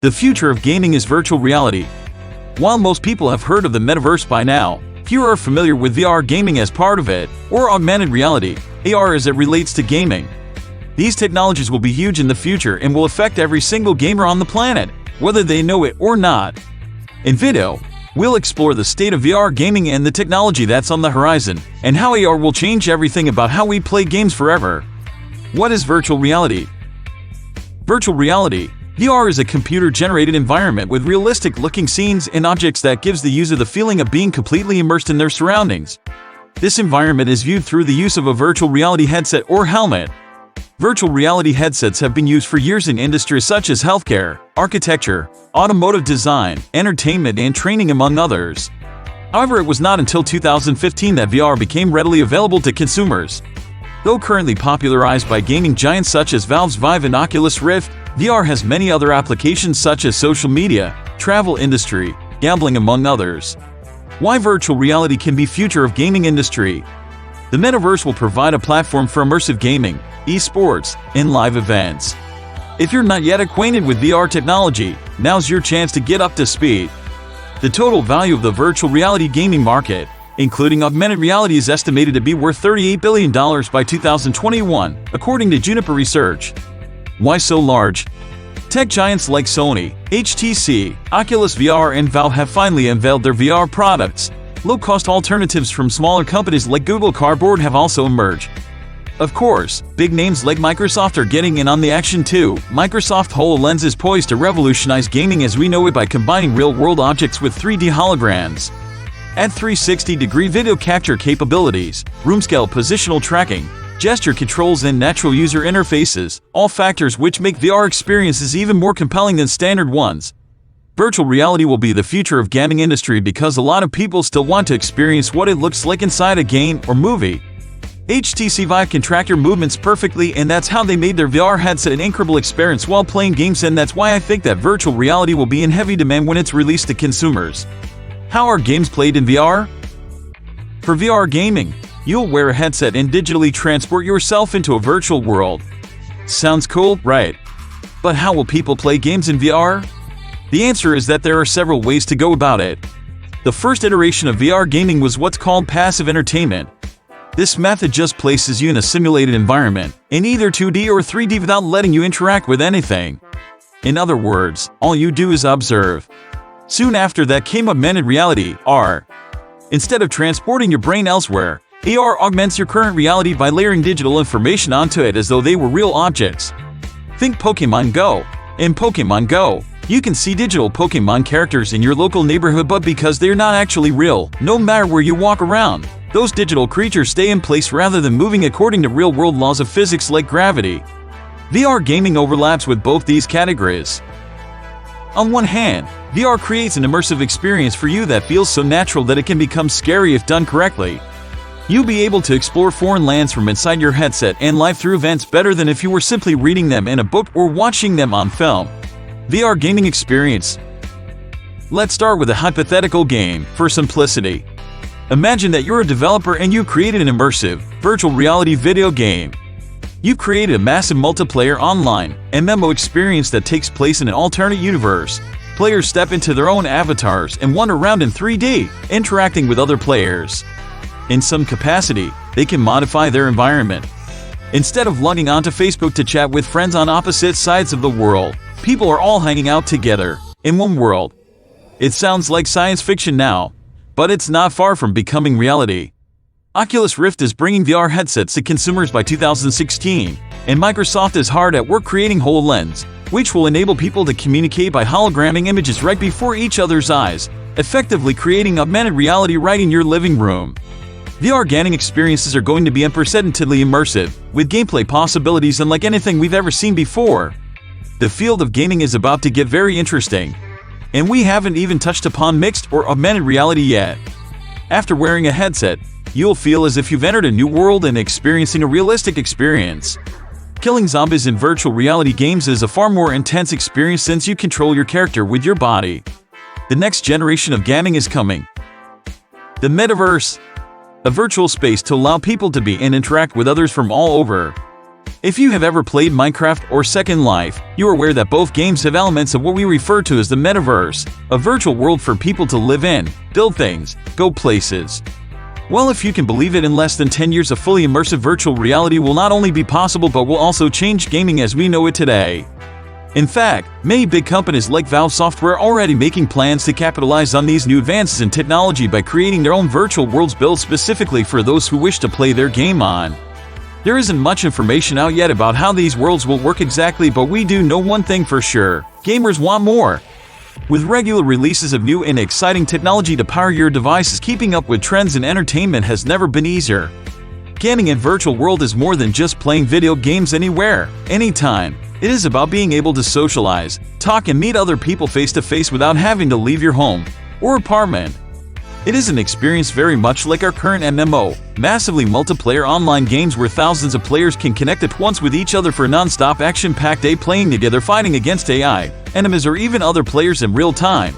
The future of gaming is virtual reality. While most people have heard of the metaverse by now, few are familiar with VR gaming as part of it, or augmented reality, AR, as it relates to gaming. These technologies will be huge in the future and will affect every single gamer on the planet, whether they know it or not. In video, we'll explore the state of VR gaming and the technology that's on the horizon, and how AR will change everything about how we play games forever. What is virtual reality? Virtual reality, VR, is a computer-generated environment with realistic-looking scenes and objects that gives the user the feeling of being completely immersed in their surroundings. This environment is viewed through the use of a virtual reality headset or helmet. Virtual reality headsets have been used for years in industries such as healthcare, architecture, automotive design, entertainment, and training, among others. However, it was not until 2015 that VR became readily available to consumers. Though currently popularized by gaming giants such as Valve's Vive and Oculus Rift, VR has many other applications such as social media, travel industry, gambling, among others. Why virtual reality can be future of gaming industry? The metaverse will provide a platform for immersive gaming, esports, and live events. If you're not yet acquainted with VR technology, now's your chance to get up to speed. The total value of the virtual reality gaming market, including augmented reality, is estimated to be worth $38 billion by 2021, according to Juniper Research. Why so large? Tech giants like Sony, HTC, Oculus VR, and Valve have finally unveiled their VR products. Low-cost alternatives from smaller companies like Google Cardboard have also emerged. Of course, big names like Microsoft are getting in on the action too. Microsoft HoloLens is poised to revolutionize gaming as we know it by combining real-world objects with 3D holograms. Add 360-degree video capture capabilities, room-scale positional tracking, gesture controls, and natural user interfaces, all factors which make VR experiences even more compelling than standard ones. Virtual reality will be the future of gaming industry because a lot of people still want to experience what it looks like inside a game or movie. HTC Vive can track your movements perfectly, and that's how they made their VR headset an incredible experience while playing games, and that's why I think that virtual reality will be in heavy demand when it's released to consumers. How are games played in VR? For VR gaming, you'll wear a headset and digitally transport yourself into a virtual world. Sounds cool, right? But how will people play games in VR? The answer is that there are several ways to go about it. The first iteration of VR gaming was what's called passive entertainment. This method just places you in a simulated environment, in either 2D or 3D, without letting you interact with anything. In other words, all you do is observe. Soon after that came augmented reality, AR. Instead of transporting your brain elsewhere, AR augments your current reality by layering digital information onto it as though they were real objects. Think Pokemon Go. In Pokemon Go, you can see digital Pokemon characters in your local neighborhood, but because they're not actually real, no matter where you walk around, those digital creatures stay in place rather than moving according to real-world laws of physics like gravity. VR gaming overlaps with both these categories. On one hand, VR creates an immersive experience for you that feels so natural that it can become scary if done correctly. You'll be able to explore foreign lands from inside your headset and live through events better than if you were simply reading them in a book or watching them on film. VR gaming experience. Let's start with a hypothetical game, for simplicity. Imagine that you're a developer and you created an immersive, virtual reality video game. You've created a massive multiplayer online MMO experience that takes place in an alternate universe. Players step into their own avatars and wander around in 3D, interacting with other players. In some capacity, they can modify their environment. Instead of logging onto Facebook to chat with friends on opposite sides of the world, people are all hanging out together, in one world. It sounds like science fiction now, but it's not far from becoming reality. Oculus Rift is bringing VR headsets to consumers by 2016, and Microsoft is hard at work creating HoloLens, which will enable people to communicate by hologramming images right before each other's eyes, effectively creating augmented reality right in your living room. VR gaming experiences are going to be unprecedentedly immersive, with gameplay possibilities unlike anything we've ever seen before. The field of gaming is about to get very interesting, and we haven't even touched upon mixed or augmented reality yet. After wearing a headset, you'll feel as if you've entered a new world and experiencing a realistic experience. Killing zombies in virtual reality games is a far more intense experience since you control your character with your body. The next generation of gaming is coming. The metaverse. A virtual space to allow people to be and interact with others from all over. If you have ever played Minecraft or Second Life, you are aware that both games have elements of what we refer to as the metaverse, a virtual world for people to live in, build things, go places. Well, if you can believe it, in less than 10 years a fully immersive virtual reality will not only be possible but will also change gaming as we know it today. In fact, many big companies like Valve Software are already making plans to capitalize on these new advances in technology by creating their own virtual worlds built specifically for those who wish to play their game on. There isn't much information out yet about how these worlds will work exactly, but we do know one thing for sure: gamers want more. With regular releases of new and exciting technology to power your devices, keeping up with trends in entertainment has never been easier. Gaming in virtual world is more than just playing video games anywhere, anytime. It is about being able to socialize, talk and meet other people face to face without having to leave your home or apartment. It is an experience very much like our current MMO, massively multiplayer online games where thousands of players can connect at once with each other for a non-stop action-packed day, playing together, fighting against AI, enemies or even other players in real time.